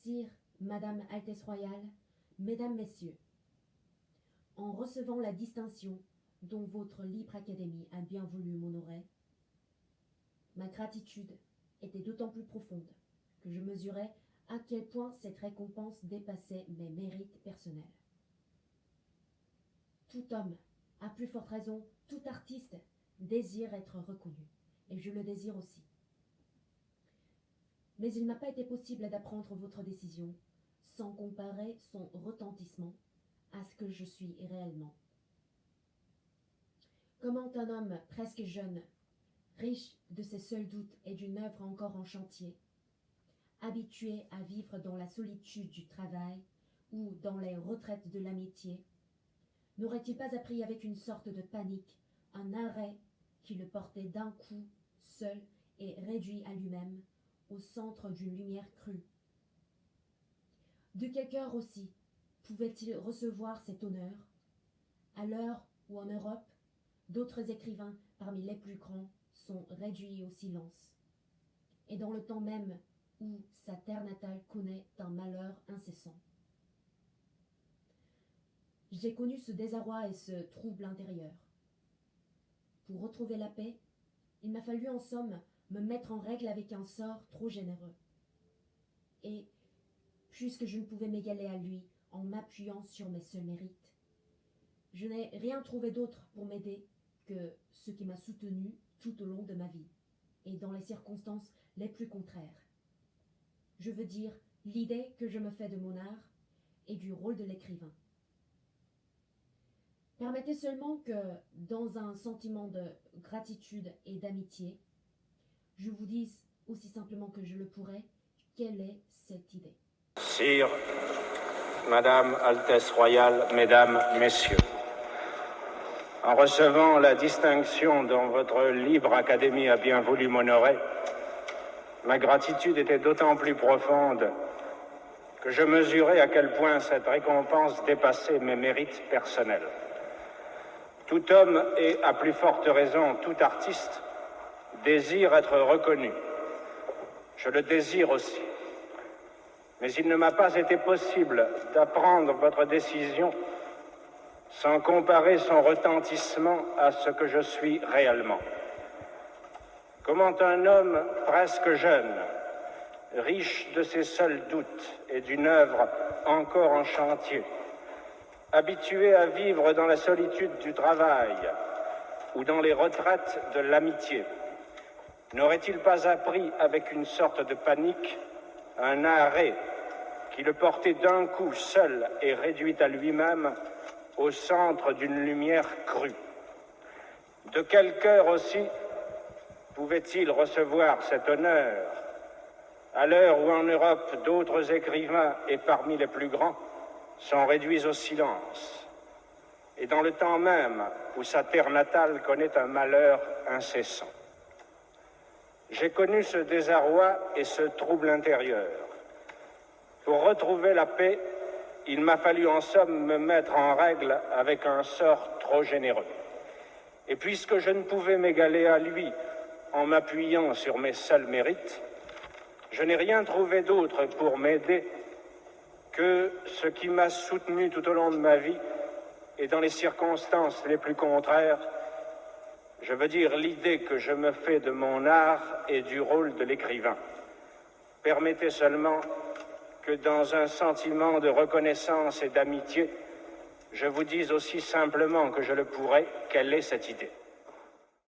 Sire, Madame Altesse Royale, Mesdames, Messieurs, en recevant la distinction dont votre libre académie a bien voulu m'honorer, ma gratitude était d'autant plus profonde que je mesurais à quel point cette récompense dépassait mes mérites personnels. Tout homme, à plus forte raison, tout artiste, désire être reconnu, et je le désire aussi. Mais il n'a pas été possible d'apprendre votre décision sans comparer son retentissement à ce que je suis réellement. Comment un homme presque jeune, riche de ses seuls doutes et d'une œuvre encore en chantier, habitué à vivre dans la solitude du travail ou dans les retraites de l'amitié, n'aurait-il pas appris avec une sorte de panique un arrêt qui le portait d'un coup, seul et réduit à lui-même, au centre d'une lumière crue? De quel cœur aussi pouvait-il recevoir cet honneur, à l'heure où en Europe, d'autres écrivains parmi les plus grands sont réduits au silence, et dans le temps même où sa terre natale connaît un malheur incessant? J'ai connu ce désarroi et ce trouble intérieur. Pour retrouver la paix, il m'a fallu en somme me mettre en règle avec un sort trop généreux. Et, puisque je ne pouvais m'égaler à lui en m'appuyant sur mes seuls mérites, je n'ai rien trouvé d'autre pour m'aider que ce qui m'a soutenu tout au long de ma vie, et dans les circonstances les plus contraires. Je veux dire l'idée que je me fais de mon art et du rôle de l'écrivain. Permettez seulement que, dans un sentiment de gratitude et d'amitié, je vous dise aussi simplement que je le pourrais, quelle est cette idée. Sire, Madame Altesse Royale, Mesdames, Messieurs, en recevant la distinction dont votre libre académie a bien voulu m'honorer, ma gratitude était d'autant plus profonde que je mesurais à quel point cette récompense dépassait mes mérites personnels. Tout homme et, à plus forte raison, tout artiste désire être reconnu. Je le désire aussi. Mais il ne m'a pas été possible d'apprendre votre décision sans comparer son retentissement à ce que je suis réellement. Comment un homme presque jeune, riche de ses seuls doutes et d'une œuvre encore en chantier, habitué à vivre dans la solitude du travail ou dans les retraites de l'amitié, n'aurait-il pas appris avec une sorte de panique un arrêt qui le portait d'un coup seul et réduit à lui-même au centre d'une lumière crue? De quel cœur aussi pouvait-il recevoir cet honneur à l'heure où en Europe d'autres écrivains, et parmi les plus grands, sont réduits au silence, et dans le temps même où sa terre natale connaît un malheur incessant? J'ai connu ce désarroi et ce trouble intérieur. Pour retrouver la paix, il m'a fallu en somme me mettre en règle avec un sort trop généreux. Et puisque je ne pouvais m'égaler à lui en m'appuyant sur mes seuls mérites, je n'ai rien trouvé d'autre pour m'aider que ce qui m'a soutenu tout au long de ma vie et dans les circonstances les plus contraires, je veux dire l'idée que je me fais de mon art et du rôle de l'écrivain. Permettez seulement que dans un sentiment de reconnaissance et d'amitié, je vous dise aussi simplement que je le pourrais, quelle est cette idée.